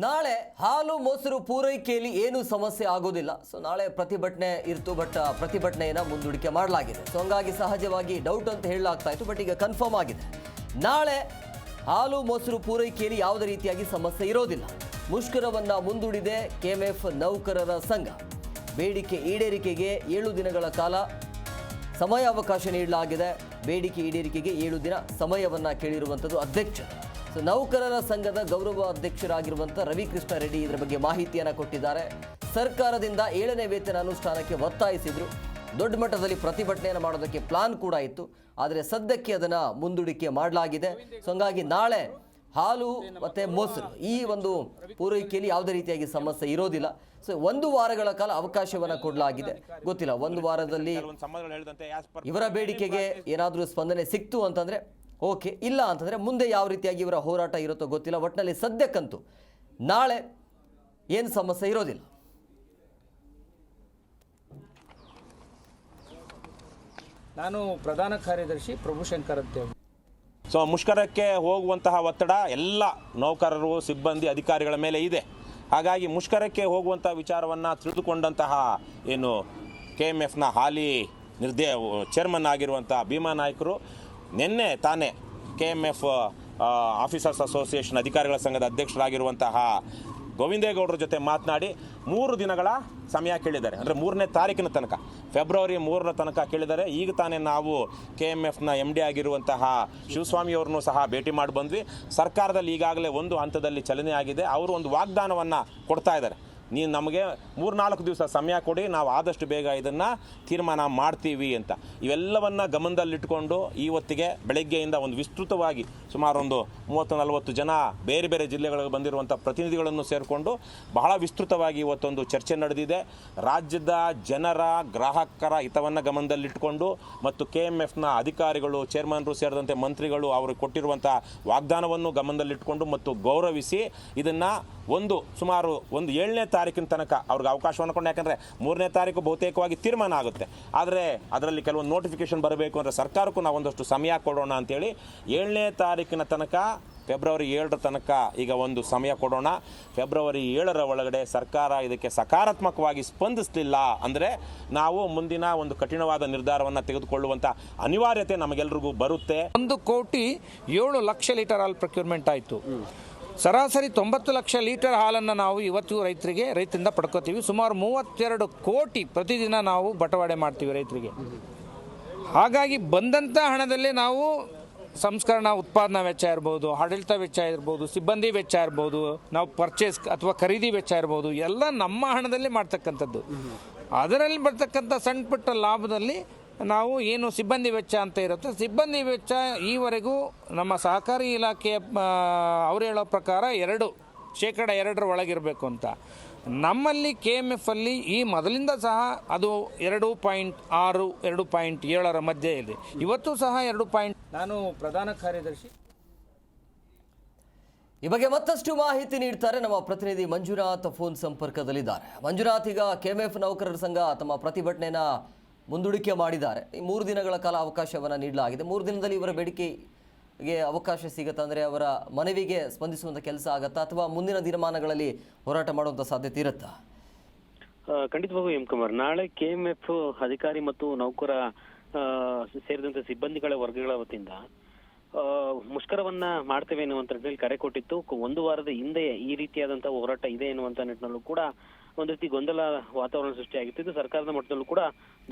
ನಾಳೆ ಹಾಲು ಮೊಸರು ಪೂರೈಕೆಯಲ್ಲಿ ಏನು ಸಮಸ್ಯೆ ಆಗೋದಿಲ್ಲ. ಸೊ ನಾಳೆ ಪ್ರತಿಭಟನೆ ಇರ್ತು, ಬಟ್ ಪ್ರತಿಭಟನೆಯನ್ನು ಮುಂದೂಡಿಕೆ ಮಾಡಲಾಗಿದೆ. ಸೊ ಹಂಗಾಗಿ ಸಹಜವಾಗಿ ಡೌಟ್ ಅಂತ ಹೇಳಲಾಗ್ತಾ ಇತ್ತು, ಬಟ್ ಈಗ ಕನ್ಫರ್ಮ್ ಆಗಿದೆ. ನಾಳೆ ಹಾಲು ಮೊಸರು ಪೂರೈಕೆಯಲ್ಲಿ ಯಾವುದೇ ರೀತಿಯಾಗಿ ಸಮಸ್ಯೆ ಇರೋದಿಲ್ಲ. ಮುಷ್ಕರವನ್ನು ಮುಂದೂಡಿದೆ ಕೆಎಂಎಫ್ ನೌಕರರ ಸಂಘ. ಬೇಡಿಕೆ ಈಡೇರಿಕೆಗೆ 7 ದಿನಗಳ ಕಾಲ ಸಮಯಾವಕಾಶ ನೀಡಲಾಗಿದೆ. ಬೇಡಿಕೆ ಈಡೇರಿಕೆಗೆ 7 ದಿನ ಸಮಯವನ್ನು ಕೇಳಿರುವಂಥದ್ದು ಅಧ್ಯಕ್ಷರು. ಸೊ ನೌಕರರ ಸಂಘದ ಗೌರವ ಅಧ್ಯಕ್ಷರಾಗಿರುವಂಥ ರವಿಕೃಷ್ಣ ರೆಡ್ಡಿ ಇದರ ಬಗ್ಗೆ ಮಾಹಿತಿಯನ್ನು ಕೊಟ್ಟಿದ್ದಾರೆ. ಸರ್ಕಾರದಿಂದ 7ನೇ ವೇತನ ಅನುಷ್ಠಾನಕ್ಕೆ ಒತ್ತಾಯಿಸಿದ್ರು. ದೊಡ್ಡ ಮಟ್ಟದಲ್ಲಿ ಪ್ರತಿಭಟನೆಯನ್ನು ಮಾಡೋದಕ್ಕೆ ಪ್ಲಾನ್ ಕೂಡ ಇತ್ತು, ಆದರೆ ಸದ್ಯಕ್ಕೆ ಅದನ್ನು ಮುಂದೂಡಿಕೆ ಮಾಡಲಾಗಿದೆ. ಸೊ ಹಂಗಾಗಿ ನಾಳೆ ಹಾಲು ಮತ್ತು ಮೊಸರು ಈ ಒಂದು ಪೂರೈಕೆಯಲ್ಲಿ ಯಾವುದೇ ರೀತಿಯಾಗಿ ಸಮಸ್ಯೆ ಇರೋದಿಲ್ಲ. ಸೊ 1 ವಾರಗಳ ಕಾಲ ಅವಕಾಶವನ್ನು ಕೊಡಲಾಗಿದೆ. ಗೊತ್ತಿಲ್ಲ, 1 ವಾರದಲ್ಲಿ ಇವರ ಬೇಡಿಕೆಗೆ ಏನಾದರೂ ಸ್ಪಂದನೆ ಸಿಕ್ತು ಅಂತಂದರೆ ಓಕೆ, ಇಲ್ಲ ಅಂತಂದರೆ ಮುಂದೆ ಯಾವ ರೀತಿಯಾಗಿ ಇವರ ಹೋರಾಟ ಇರುತ್ತೋ ಗೊತ್ತಿಲ್ಲ. ಒಟ್ಟಿನಲ್ಲಿ ಸದ್ಯಕ್ಕಂತೂ ನಾಳೆ ಏನು ಸಮಸ್ಯೆ ಇರೋದಿಲ್ಲ. ನಾನು ಪ್ರಧಾನ ಕಾರ್ಯದರ್ಶಿ ಪ್ರಭುಶಂಕರ್ ಅಂತೇಳಿ. ಸೊ ಮುಷ್ಕರಕ್ಕೆ ಹೋಗುವಂತಹ ಒತ್ತಡ ಎಲ್ಲ ನೌಕರರು, ಸಿಬ್ಬಂದಿ, ಅಧಿಕಾರಿಗಳ ಮೇಲೆ ಇದೆ. ಹಾಗಾಗಿ ಮುಷ್ಕರಕ್ಕೆ ಹೋಗುವಂಥ ವಿಚಾರವನ್ನು ತಿಳಿದುಕೊಂಡಂತಹ ಏನು KMFನ ಹಾಲಿ ಚೇರ್ಮನ್ ಆಗಿರುವಂಥ ಭೀಮಾ ನಾಯ್ಕರು ನಿನ್ನೆ ತಾನೇ KMF ಆಫೀಸರ್ಸ್ ಅಸೋಸಿಯೇಷನ್ ಅಧಿಕಾರಿಗಳ ಸಂಘದ ಅಧ್ಯಕ್ಷರಾಗಿರುವಂತಹ ಗೋವಿಂದೇಗೌಡರ ಜೊತೆ ಮಾತನಾಡಿ 3 ದಿನಗಳ ಸಮಯ ಕೇಳಿದ್ದಾರೆ. ಅಂದರೆ 3ನೇ ತಾರೀಕಿನ ತನಕ, ಫೆಬ್ರವರಿ 3ರ ತನಕ ಕೇಳಿದ್ದಾರೆ. ಈಗ ತಾನೇ ನಾವು KMFನ MD ಆಗಿರುವಂತಹ ಶಿವಸ್ವಾಮಿಯವ್ರನ್ನೂ ಸಹ ಭೇಟಿ ಮಾಡಿ ಬಂದ್ವಿ. ಸರ್ಕಾರದಲ್ಲಿ ಈಗಾಗಲೇ ಒಂದು ಹಂತದಲ್ಲಿ ಚಲನೆ ಆಗಿದೆ. ಅವರು ಒಂದು ವಾಗ್ದಾನವನ್ನು ಕೊಡ್ತಾ ಇದ್ದಾರೆ, ನೀವು ನಮಗೆ 3-4 ದಿವಸ ಸಮಯ ಕೊಡಿ, ನಾವು ಆದಷ್ಟು ಬೇಗ ಇದನ್ನು ತೀರ್ಮಾನ ಮಾಡ್ತೀವಿ ಅಂತ. ಇವೆಲ್ಲವನ್ನು ಗಮನದಲ್ಲಿಟ್ಟುಕೊಂಡು ಇವತ್ತಿಗೆ ಬೆಳಗ್ಗೆಯಿಂದ ಒಂದು ವಿಸ್ತೃತವಾಗಿ ಸುಮಾರು ಒಂದು 30-40 ಜನ ಬೇರೆ ಬೇರೆ ಜಿಲ್ಲೆಗಳಿಗೆ ಬಂದಿರುವಂಥ ಪ್ರತಿನಿಧಿಗಳನ್ನು ಸೇರಿಕೊಂಡು ಬಹಳ ವಿಸ್ತೃತವಾಗಿ ಇವತ್ತೊಂದು ಚರ್ಚೆ ನಡೆದಿದೆ. ರಾಜ್ಯದ ಜನರ, ಗ್ರಾಹಕರ ಹಿತವನ್ನು ಗಮನದಲ್ಲಿಟ್ಟುಕೊಂಡು ಮತ್ತು KMFನ ಅಧಿಕಾರಿಗಳು, ಚೇರ್ಮನ್ರು ಸೇರಿದಂತೆ ಮಂತ್ರಿಗಳು ಅವರು ಕೊಟ್ಟಿರುವಂಥ ವಾಗ್ದಾನವನ್ನು ಗಮನದಲ್ಲಿಟ್ಟುಕೊಂಡು ಮತ್ತು ಗೌರವಿಸಿ ಇದನ್ನು ಸುಮಾರು 7ನೇ ತಾರೀಕಿನ ತನಕ ಅವ್ರಿಗೆ ಅವಕಾಶವನ್ನು ಕೊಂಡು, ಯಾಕಂದರೆ 3ನೇ ತಾರೀಕು ಬಹುತೇಕವಾಗಿ ತೀರ್ಮಾನ ಆಗುತ್ತೆ. ಆದರೆ ಅದರಲ್ಲಿ ಕೆಲವೊಂದು ನೋಟಿಫಿಕೇಷನ್ ಬರಬೇಕು ಅಂದರೆ ಸರ್ಕಾರಕ್ಕೂ ನಾವು ಒಂದಷ್ಟು ಸಮಯ ಕೊಡೋಣ ಅಂತೇಳಿ 7ನೇ ತಾರೀಕಿನ ತನಕ, ಫೆಬ್ರವರಿ 7ರ ತನಕ ಈಗ ಒಂದು ಸಮಯ ಕೊಡೋಣ. ಫೆಬ್ರವರಿ 7ರ ಒಳಗಡೆ ಸರ್ಕಾರ ಇದಕ್ಕೆ ಸಕಾರಾತ್ಮಕವಾಗಿ ಸ್ಪಂದಿಸಲಿಲ್ಲ ಅಂದರೆ ನಾವು ಮುಂದಿನ ಒಂದು ಕಠಿಣವಾದ ನಿರ್ಧಾರವನ್ನು ತೆಗೆದುಕೊಳ್ಳುವಂಥ ಅನಿವಾರ್ಯತೆ ನಮಗೆಲ್ಲರಿಗೂ ಬರುತ್ತೆ. 1,07,00,000 ಲೀಟರ್ ಹಾಲು ಪ್ರೊಕ್ಯೂರ್ಮೆಂಟ್ ಆಯಿತು. ಸರಾಸರಿ 90 ಲಕ್ಷ ಲೀಟರ್ ಹಾಲನ್ನು ನಾವು ಇವತ್ತು ರೈತರಿಂದ ಪಡ್ಕೋತೀವಿ. ಸುಮಾರು 32 ಕೋಟಿ ಪ್ರತಿದಿನ ನಾವು ಬಟವಾಡೆ ಮಾಡ್ತೀವಿ ರೈತರಿಗೆ. ಹಾಗಾಗಿ ಬಂದಂಥ ಹಣದಲ್ಲೇ ನಾವು ಸಂಸ್ಕರಣಾ ಉತ್ಪಾದನಾ ವೆಚ್ಚ ಇರ್ಬೋದು, ಆಡಳಿತ ವೆಚ್ಚ ಇರ್ಬೋದು, ಸಿಬ್ಬಂದಿ ವೆಚ್ಚ ಇರ್ಬೋದು, ನಾವು ಪರ್ಚೇಸ್ ಅಥವಾ ಖರೀದಿ ವೆಚ್ಚ ಇರ್ಬೋದು, ಎಲ್ಲ ನಮ್ಮ ಹಣದಲ್ಲೇ ಮಾಡ್ತಕ್ಕಂಥದ್ದು. ಅದರಲ್ಲಿ ಬರ್ತಕ್ಕಂಥ ಸಣ್ಣ ಪುಟ್ಟ ಲಾಭದಲ್ಲಿ ನಾವು ಏನು ಸಿಬ್ಬಂದಿ ವೆಚ್ಚ ಅಂತ ಇರುತ್ತೆ, ಸಿಬ್ಬಂದಿ ವೆಚ್ಚ ಈವರೆಗೂ ನಮ್ಮ ಸಹಕಾರಿ ಇಲಾಖೆಯ ಅವರು ಹೇಳೋ ಪ್ರಕಾರ 2% ಒಳಗಿರಬೇಕು ಅಂತ. ನಮ್ಮಲ್ಲಿ KMFಲ್ಲಿ ಈ ಮೊದಲಿಂದ ಸಹ ಅದು 2.6, 2.7ರ ಮಧ್ಯೆ ಇದೆ. ಇವತ್ತು ಸಹ 2. ನಾನು ಪ್ರಧಾನ ಕಾರ್ಯದರ್ಶಿ. ಈ ಬಗ್ಗೆ ಮತ್ತಷ್ಟು ಮಾಹಿತಿ ನೀಡ್ತಾರೆ ನಮ್ಮ ಪ್ರತಿನಿಧಿ ಮಂಜುನಾಥ್ ಫೋನ್ ಸಂಪರ್ಕದಲ್ಲಿದ್ದಾರೆ. ಮಂಜುನಾಥ್, ಈಗ KMF ನೌಕರರ ಸಂಘ ತಮ್ಮ ಪ್ರತಿಭಟನೆಯನ್ನು ಮುಂದೂಡಿಕೆ ಮಾಡಿದ್ದಾರೆ. ಈ 3 ದಿನಗಳ ಕಾಲ ಅವಕಾಶವನ್ನು ನೀಡಲಾಗಿದೆ. 3 ದಿನದಲ್ಲಿ ಇವರ ಬೇಡಿಕೆಗೆ ಅವಕಾಶ ಸಿಗುತ್ತಾ, ಅಂದರೆ ಅವರ ಮನವಿಗೆ ಸ್ಪಂದಿಸುವಂಥ ಕೆಲಸ ಆಗುತ್ತಾ, ಅಥವಾ ಮುಂದಿನ ದಿನಮಾನಗಳಲ್ಲಿ ಹೋರಾಟ ಮಾಡುವಂಥ ಸಾಧ್ಯತೆ ಇರುತ್ತಾ? ಖಂಡಿತವಾಗೂ ಕುಮಾರ್, ನಾಳೆ KMF ಅಧಿಕಾರಿ ಮತ್ತು ನೌಕರ ಸೇರಿದಂತೆ ಸಿಬ್ಬಂದಿಗಳ ವರ್ಗಗಳ ವತಿಯಿಂದ ಮುಷ್ಕರವನ್ನ ಮಾಡ್ತೇವೆ ಎನ್ನುವಂತ ನಿಟ್ಟಿನಲ್ಲಿ ಕರೆ ಕೊಟ್ಟಿತ್ತು. 1 ವಾರದ ಹಿಂದೆ ಈ ರೀತಿಯಾದಂತಹ ಹೋರಾಟ ಇದೆ ಎನ್ನುವಂತ ನಿಟ್ಟಿನಲ್ಲೂ ಕೂಡ ಒಂದು ರೀತಿ ಗೊಂದಲ ವಾತಾವರಣ ಸೃಷ್ಟಿಯಾಗಿತ್ತು. ಇದು ಸರ್ಕಾರದ ಮಟ್ಟದಲ್ಲೂ ಕೂಡ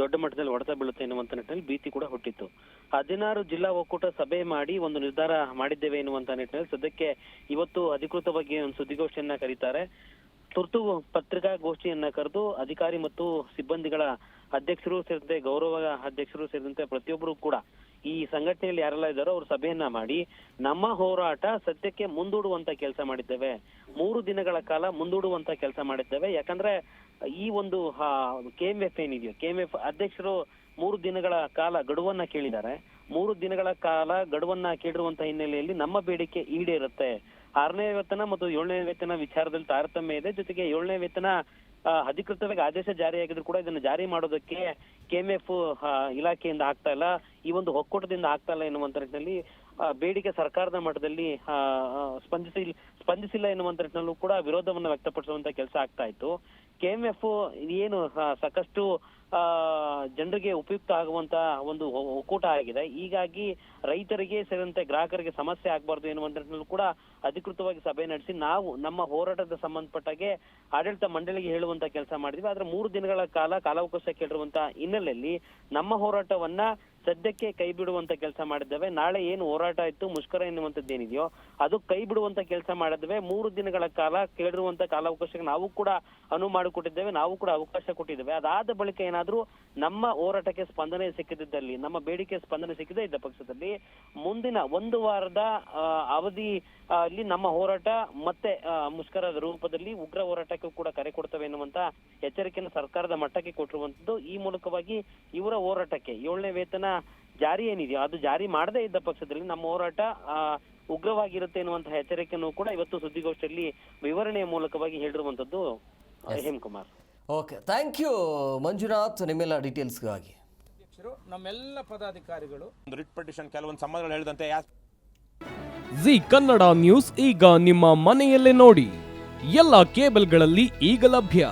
ದೊಡ್ಡ ಮಟ್ಟದಲ್ಲಿ ಹೊಡೆತ ಬೀಳುತ್ತೆ ಎನ್ನುವಂತ ನಿಟ್ಟಿನಲ್ಲಿ ಭೀತಿ ಕೂಡ ಹುಟ್ಟಿತ್ತು. 16 ಜಿಲ್ಲಾ ಒಕ್ಕೂಟ ಸಭೆ ಮಾಡಿ ಒಂದು ನಿರ್ಧಾರ ಮಾಡಿದ್ದೇವೆ ಎನ್ನುವಂತ ನಿಟ್ಟಿನಲ್ಲಿ ಸದ್ಯಕ್ಕೆ ಇವತ್ತು ಅಧಿಕೃತವಾಗಿ ಒಂದು ಸುದ್ದಿಗೋಷ್ಠಿಯನ್ನ ಕರೀತಾರೆ. ತುರ್ತು ಪತ್ರಿಕಾಗೋಷ್ಠಿಯನ್ನ ಕರೆದು ಅಧಿಕಾರಿ ಮತ್ತು ಸಿಬ್ಬಂದಿಗಳ ಅಧ್ಯಕ್ಷರು ಸೇರಿದಂತೆ, ಗೌರವ ಅಧ್ಯಕ್ಷರು ಸೇರಿದಂತೆ ಪ್ರತಿಯೊಬ್ಬರು ಕೂಡ ಈ ಸಂಘಟನೆಯಲ್ಲಿ ಯಾರೆಲ್ಲ ಇದ್ದಾರೋ ಅವರು ಸಭೆಯನ್ನ ಮಾಡಿ ನಮ್ಮ ಹೋರಾಟ ಸದ್ಯಕ್ಕೆ ಮುಂದೂಡುವಂತ ಕೆಲಸ ಮಾಡಿದ್ದೇವೆ, 3 ದಿನಗಳ ಕಾಲ ಮುಂದೂಡುವಂತ ಕೆಲಸ ಮಾಡಿದ್ದೇವೆ. ಯಾಕಂದ್ರೆ ಈ ಒಂದು KMF ಏನಿದೆಯೋ, KMF ಅಧ್ಯಕ್ಷರು 3 ದಿನಗಳ ಕಾಲ ಗಡುವನ್ನ ಕೇಳಿದ್ದಾರೆ. 3 ದಿನಗಳ ಕಾಲ ಗಡುವನ್ನ ಕೇಳಿರುವಂತ ಹಿನ್ನೆಲೆಯಲ್ಲಿ ನಮ್ಮ ಬೇಡಿಕೆ ಈಡೇರುತ್ತೆ. 6ನೇ ವೇತನ ಮತ್ತು 7ನೇ ವೇತನ ವಿಚಾರದಲ್ಲಿ ತಾರತಮ್ಯ ಇದೆ. ಜೊತೆಗೆ 7ನೇ ವೇತನ ಅಧಿಕೃತವಾಗಿ ಆದೇಶ ಜಾರಿಯಾಗಿದ್ರು ಕೂಡ ಇದನ್ನು ಜಾರಿ ಮಾಡೋದಕ್ಕೆ KMF ಇಲಾಖೆಯಿಂದ ಆಗ್ತಾ ಇಲ್ಲ, ಈ ಒಂದು ಒಕ್ಕೂಟದಿಂದ ಆಗ್ತಾ ಇಲ್ಲ ಎನ್ನುವಂತ ನಿಟ್ಟಿನಲ್ಲಿ ಬೇಡಿಕೆ ಸರ್ಕಾರದ ಮಟ್ಟದಲ್ಲಿ ಸ್ಪಂದಿಸಿಲ್ಲ ಎನ್ನುವಂತ ನಿಟ್ಟಿನಲ್ಲೂ ಕೂಡ ವಿರೋಧವನ್ನ ವ್ಯಕ್ತಪಡಿಸುವಂತ ಕೆಲಸ ಆಗ್ತಾ ಇತ್ತು. KMF ಏನು ಸಾಕಷ್ಟು ಜನರಿಗೆ ಉಪಯುಕ್ತ ಆಗುವಂತ ಒಂದು ಒಕ್ಕೂಟ ಆಗಿದೆ. ಹೀಗಾಗಿ ರೈತರಿಗೆ ಸೇರಿದಂತೆ ಗ್ರಾಹಕರಿಗೆ ಸಮಸ್ಯೆ ಆಗಬಾರ್ದು ಎನ್ನುವಂತ ನಿಟ್ಟಿನಲ್ಲೂ ಕೂಡ ಅಧಿಕೃತವಾಗಿ ಸಭೆ ನಡೆಸಿ ನಾವು ನಮ್ಮ ಹೋರಾಟದ ಸಂಬಂಧಪಟ್ಟಾಗೆ ಆಡಳಿತ ಮಂಡಳಿಗೆ ಹೇಳುವಂತ ಕೆಲಸ ಮಾಡಿದ್ವಿ. ಆದ್ರೆ 3 ದಿನಗಳ ಕಾಲಾವಕಾಶ ಕೇಳಿರುವಂತ ಹಿನ್ನೆಲೆಯಲ್ಲಿ ನಮ್ಮ ಹೋರಾಟವನ್ನ ಸದ್ಯಕ್ಕೆ ಕೈ ಬಿಡುವಂತ ಕೆಲಸ ಮಾಡಿದ್ದೇವೆ. ನಾಳೆ ಏನು ಹೋರಾಟ ಇತ್ತು, ಮುಷ್ಕರ ಎನ್ನುವಂಥದ್ದು ಏನಿದೆಯೋ ಅದು ಕೈ ಬಿಡುವಂತ ಕೆಲಸ ಮಾಡಿದ್ದೇವೆ. 3 ದಿನಗಳ ಕಾಲ ಕೇಳಿರುವಂತ ಕಾಲಾವಕಾಶಕ್ಕೆ ನಾವು ಕೂಡ ಅನುವು ಮಾಡಿಕೊಟ್ಟಿದ್ದೇವೆ, ನಾವು ಕೂಡ ಅವಕಾಶ ಕೊಟ್ಟಿದ್ದೇವೆ. ಅದಾದ ಬಳಿಕ ಏನಾದ್ರೂ ನಮ್ಮ ಹೋರಾಟಕ್ಕೆ ಸ್ಪಂದನೆ ಸಿಕ್ಕಿದ್ದಲ್ಲಿ, ನಮ್ಮ ಬೇಡಿಕೆ ಸ್ಪಂದನೆ ಸಿಕ್ಕದೇ ಇದ್ದ ಪಕ್ಷದಲ್ಲಿ ಮುಂದಿನ 1 ವಾರದ ಅವಧಿ ಅಲ್ಲಿ ನಮ್ಮ ಹೋರಾಟ ಮತ್ತೆ ಮುಷ್ಕರದ ರೂಪದಲ್ಲಿ ಉಗ್ರ ಹೋರಾಟಕ್ಕೂ ಕೂಡ ಕರೆ ಕೊಡ್ತವೆ ಎನ್ನುವಂತ ಎಚ್ಚರಿಕೆಯನ್ನು ಸರ್ಕಾರದ ಮಟ್ಟಕ್ಕೆ ಕೊಟ್ಟಿರುವಂತದ್ದು. ಈ ಮೂಲಕವಾಗಿ ಇವರ ಹೋರಾಟಕ್ಕೆ 7ನೇ ವೇತನ ಜಾರಿ ಏನಿದೆಯೋ ಅದು ಜಾರಿ ಮಾಡದೇ ಇದ್ದ ಪಕ್ಷದಲ್ಲಿ ನಮ್ಮ ಹೋರಾಟ ಉಗ್ರವಾಗಿರುತ್ತೆ ಎನ್ನುವಂತಹ ಎಚ್ಚರಿಕೆಯನ್ನು ಕೂಡ ಇವತ್ತು ಸುದ್ದಿಗೋಷ್ಠಿಯಲ್ಲಿ ವಿವರಣೆಯ ಮೂಲಕವಾಗಿ ಹೇಳಿರುವಂತದ್ದು Hemakumar. Okay, thank you Manjunath ನಿಮ್ಮೆಲ್ಲ ಡೀಟೇಲ್ಸ್ಗಾಗಿ. ನಮ್ಮೆಲ್ಲ ಪದಾಧಿಕಾರಿಗಳು ರಿಟ್ ಪಿಟಿಷನ್ ಕೆಲವೊಂದು ಸಂಬಂಧಗಳು ಹೇಳಿದಂತೆ ಜಿ ಕನ್ನಡ ನ್ಯೂಸ್ ಈಗ ನಿಮ್ಮ ಮನೆಯಲ್ಲೇ ನೋಡಿ. ಎಲ್ಲ ಕೇಬಲ್ಗಳಲ್ಲಿ ಈಗ ಲಭ್ಯ.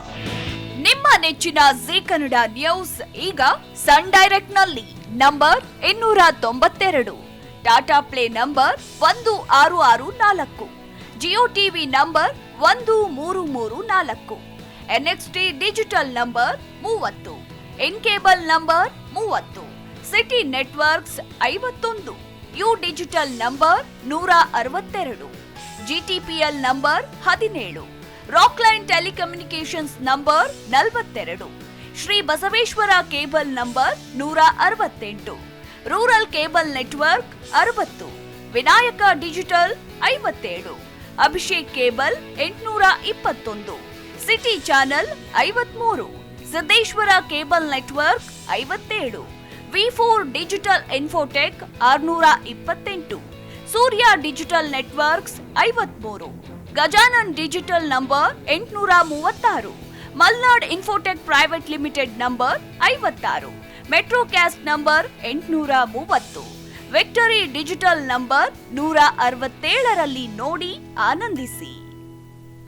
ನಿಮ್ಮ ನೆಚ್ಚಿನ ಜಿ ಕನ್ನಡ ನ್ಯೂಸ್ ಈಗ ಸನ್ ಡೈರೆಕ್ಟ್ ನಲ್ಲಿ number 292, Tata play number 1664, Jio TV number 1334, NXT digital number 30, in cable number 30, city networks 51, U digital number 162, GTPL number 17, Rockline telecommunications number 42, Shri Basaveshwara cable number 168, rural cable network 60, Vinayaka digital 57, Abhishek cable 821, city channel 53, Siddeshwara cable network 57, V4 digital Infotech 628, Surya digital networks 53, Gajanan digital number 836, Malnad infotech private limited number 56, Metrocast number 830, victory digital number 167ರಲ್ಲಿ ನೋಡಿ ಆನಂದಿಸಿ.